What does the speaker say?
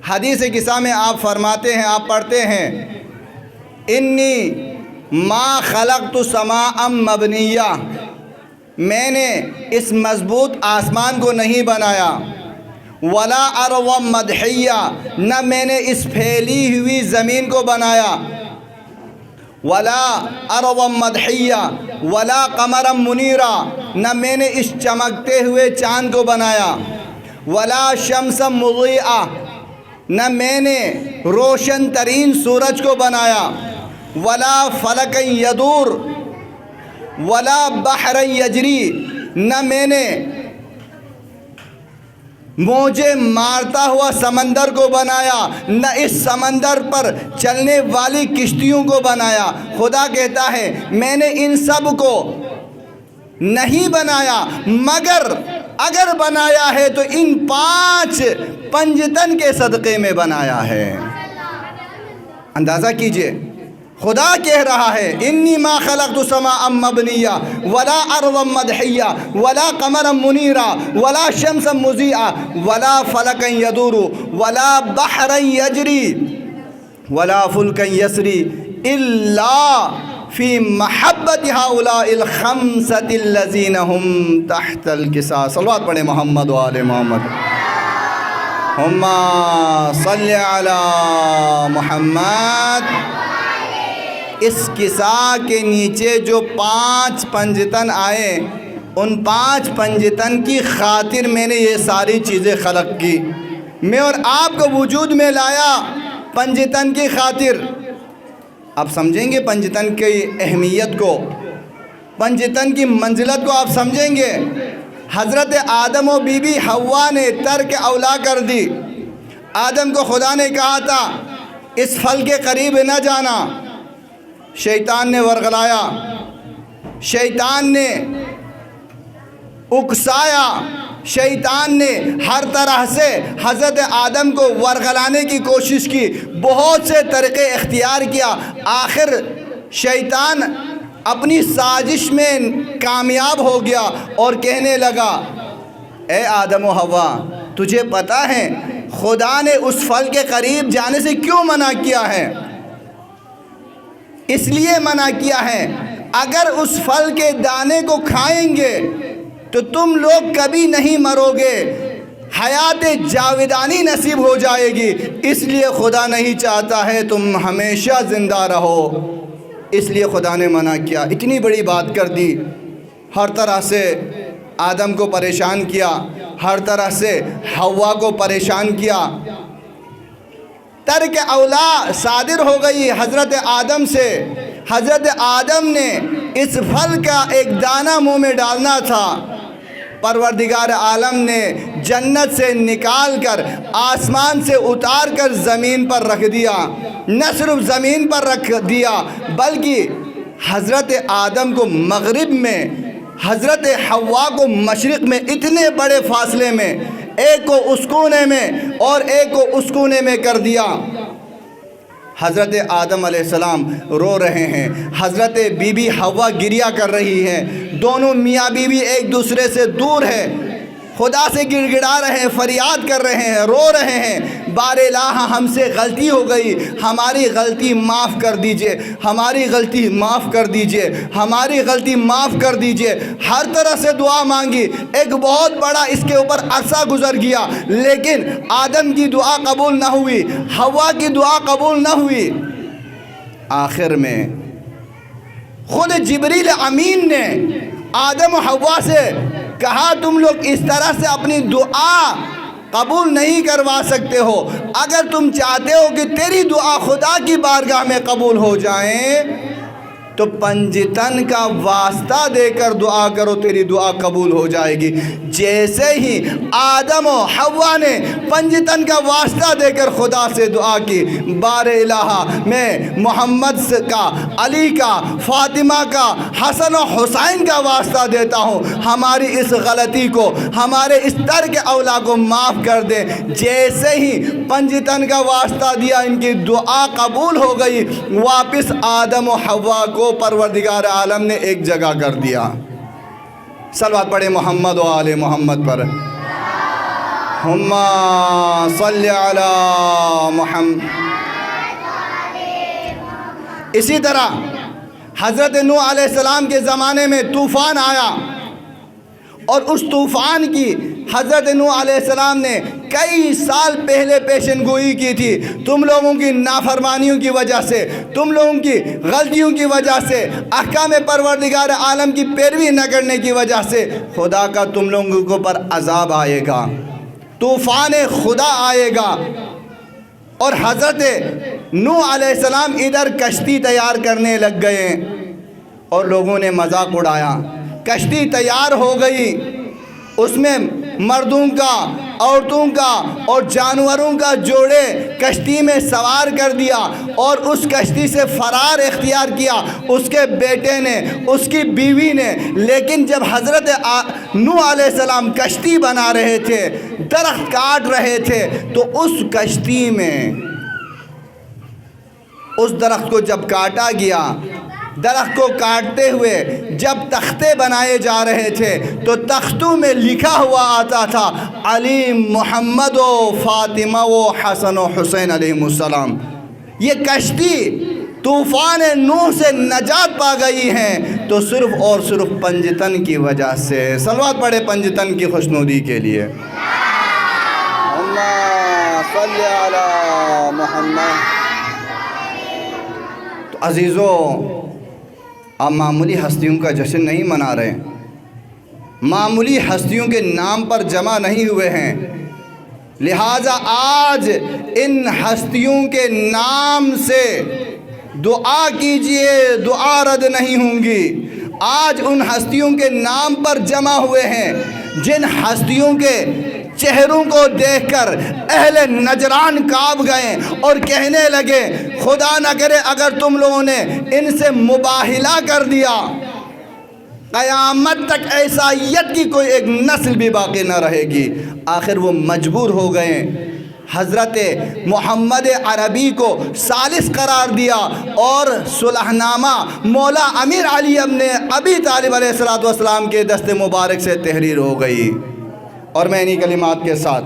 حدیث قصہ میں آپ فرماتے ہیں، آپ پڑھتے ہیں، انی ما خلقت سماء مبنیہ، میں نے اس مضبوط آسمان کو نہیں بنایا، ولا ارضا مدحیہ، نہ میں نے اس پھیلی ہوئی زمین کو بنایا، ولا ارضا مدحیہ ولا قمرا منیرا، نہ میں نے اس چمکتے ہوئے چاند کو بنایا، ولا شمسا مضیئہ، نہ میں نے روشن ترین سورج کو بنایا، ولا فلکا یدور ولا بحر یجری، نہ میں نے موجیں مارتا ہوا سمندر کو بنایا، نہ اس سمندر پر چلنے والی کشتیوں کو بنایا۔ خدا کہتا ہے میں نے ان سب کو نہیں بنایا، مگر اگر بنایا ہے تو ان 5 پنجتن کے صدقے میں بنایا ہے۔ اندازہ کیجئے، خدا کہہ رہا ہے انی ما خلقت سماء مبنیہ ولا ارضا مدحیہ ولا قمرا منیرا ولا شمسا مضیئہ ولا فلکا یدور ولا بحرا یجری ولا فلکا یسری الا فی محبت ہؤلاء الخمسۃ الذین هم تحت الکساء۔ صلوات پڑھیں محمد و آل محمد، اللہم صلی علی محمد۔ اس کساء کے نیچے جو 5 پنجتن آئے، ان 5 پنجتن کی خاطر میں نے یہ ساری چیزیں خلق کی۔ میں اور آپ کو وجود میں لایا پنجتن کی خاطر۔ آپ سمجھیں گے پنجتن کی اہمیت کو، پنجتن کی منزلت کو آپ سمجھیں گے۔ حضرت آدم و بی بی حوا نے ترک اولا کر دی۔ آدم کو خدا نے کہا تھا اس پھل کے قریب نہ جانا، شیطان نے ورغلایا، شیطان نے اکسایا، شیطان نے ہر طرح سے حضرت آدم کو ورغلانے کی کوشش کی، بہت سے طریقے اختیار کیا۔ آخر شیطان اپنی سازش میں کامیاب ہو گیا اور کہنے لگا اے آدم و حوا، تجھے پتہ ہے خدا نے اس پھل کے قریب جانے سے کیوں منع کیا ہے؟ اس لیے منع کیا ہے اگر اس پھل کے دانے کو کھائیں گے تو تم لوگ کبھی نہیں مرو گے، حیات جاودانی نصیب ہو جائے گی، اس لیے خدا نہیں چاہتا ہے تم ہمیشہ زندہ رہو، اس لیے خدا نے منع کیا۔ اتنی بڑی بات کر دی، ہر طرح سے آدم کو پریشان کیا، ہر طرح سے حوا کو پریشان کیا۔ ترک اولا صادر ہو گئی حضرت آدم سے۔ حضرت آدم نے اس پھل کا ایک دانہ منہ میں ڈالنا تھا، پروردگار عالم نے جنت سے نکال کر آسمان سے اتار کر زمین پر رکھ دیا۔ نہ صرف زمین پر رکھ دیا بلکہ حضرت آدم کو مغرب میں، حضرت حوا کو مشرق میں، اتنے بڑے فاصلے میں، ایک کو اس کونے میں اور ایک کو اس کونے میں کر دیا۔ حضرت آدم علیہ السلام رو رہے ہیں، حضرت بی بی حوا گریہ کر رہی ہے، دونوں میاں بیوی ایک دوسرے سے دور ہے، خدا سے گڑ گڑا رہے ہیں، فریاد کر رہے ہیں، رو رہے ہیں، بار الہ ہم سے غلطی ہو گئی، ہماری غلطی معاف کر دیجئے، ہماری غلطی معاف کر دیجئے، ہماری غلطی معاف کر دیجئے۔ ہر طرح سے دعا مانگی، ایک بہت بڑا اس کے اوپر عرصہ گزر گیا، لیکن آدم کی دعا قبول نہ ہوئی، حوا کی دعا قبول نہ ہوئی۔ آخر میں خود جبریل امین نے آدم و حوا سے کہا تم لوگ اس طرح سے اپنی دعا قبول نہیں کروا سکتے ہو، اگر تم چاہتے ہو کہ تیری دعا خدا کی بارگاہ میں قبول ہو جائیں تو پنجتن کا واسطہ دے کر دعا کرو، تیری دعا قبول ہو جائے گی۔ جیسے ہی آدم و حوا نے پنجتن کا واسطہ دے کر خدا سے دعا کی، بار الہ میں محمد کا، علی کا، فاطمہ کا، حسن و حسین کا واسطہ دیتا ہوں، ہماری اس غلطی کو، ہمارے اس ترک اولا کو معاف کر دے۔ جیسے ہی پنجتن کا واسطہ دیا، ان کی دعا قبول ہو گئی، واپس آدم و حوا کو پروردگار عالم نے ایک جگہ کر دیا۔ صلوات پڑھیں محمد و آل محمد پر، صلی علی محمد۔ اسی طرح حضرت نوح علیہ السلام کے زمانے میں طوفان آیا، اور اس طوفان کی حضرت نوح علیہ السلام نے کئی سال پہلے پیشن گوئی کی تھی۔ تم لوگوں کی نافرمانیوں کی وجہ سے، تم لوگوں کی غلطیوں کی وجہ سے، احکام پروردگار عالم کی پیروی نہ کرنے کی وجہ سے خدا کا تم لوگوں کے اوپر عذاب آئے گا، طوفان خدا آئے گا۔ اور حضرت نوح علیہ السلام ادھر کشتی تیار کرنے لگ گئے اور لوگوں نے مذاق اڑایا۔ کشتی تیار ہو گئی، اس میں مردوں کا، عورتوں کا اور جانوروں کا جوڑے کشتی میں سوار کر دیا، اور اس کشتی سے فرار اختیار کیا اس کے بیٹے نے، اس کی بیوی نے۔ لیکن جب حضرت نوح علیہ السلام کشتی بنا رہے تھے، درخت کاٹ رہے تھے، تو اس کشتی میں اس درخت کو جب کاٹا گیا، درخت کو کاٹتے ہوئے جب تختے بنائے جا رہے تھے تو تختوں میں لکھا ہوا آتا تھا علی، محمد و فاطمہ و حسن و حسین علیہ السلام۔ یہ کشتی طوفان نوح سے نجات پا گئی ہیں تو صرف اور صرف پنجتن کی وجہ سے۔ صلوات پڑھے پنجتن کی خوشنودی کے لیے۔ اللہم صلی علی محمد۔ تو عزیزو، آپ معمولی ہستیوں کا جشن نہیں منا رہے، معمولی ہستیوں کے نام پر جمع نہیں ہوئے ہیں، لہٰذا آج ان ہستیوں کے نام سے دعا کیجئے، دعا رد نہیں ہوں گی۔ آج ان ہستیوں کے نام پر جمع ہوئے ہیں جن ہستیوں کے چہروں کو دیکھ کر اہل نجران کانپ گئے اور کہنے لگے خدا نہ کرے اگر تم لوگوں نے ان سے مباہلہ کر دیا، قیامت تک عیسائیت کی کوئی ایک نسل بھی باقی نہ رہے گی۔ آخر وہ مجبور ہو گئے، حضرت محمد عربی کو ثالث قرار دیا اور صلح نامہ مولا امیر علی ابن ابی طالب علیہ السلام کے دست مبارک سے تحریر ہو گئی۔ اور میں انہی کلمات کے ساتھ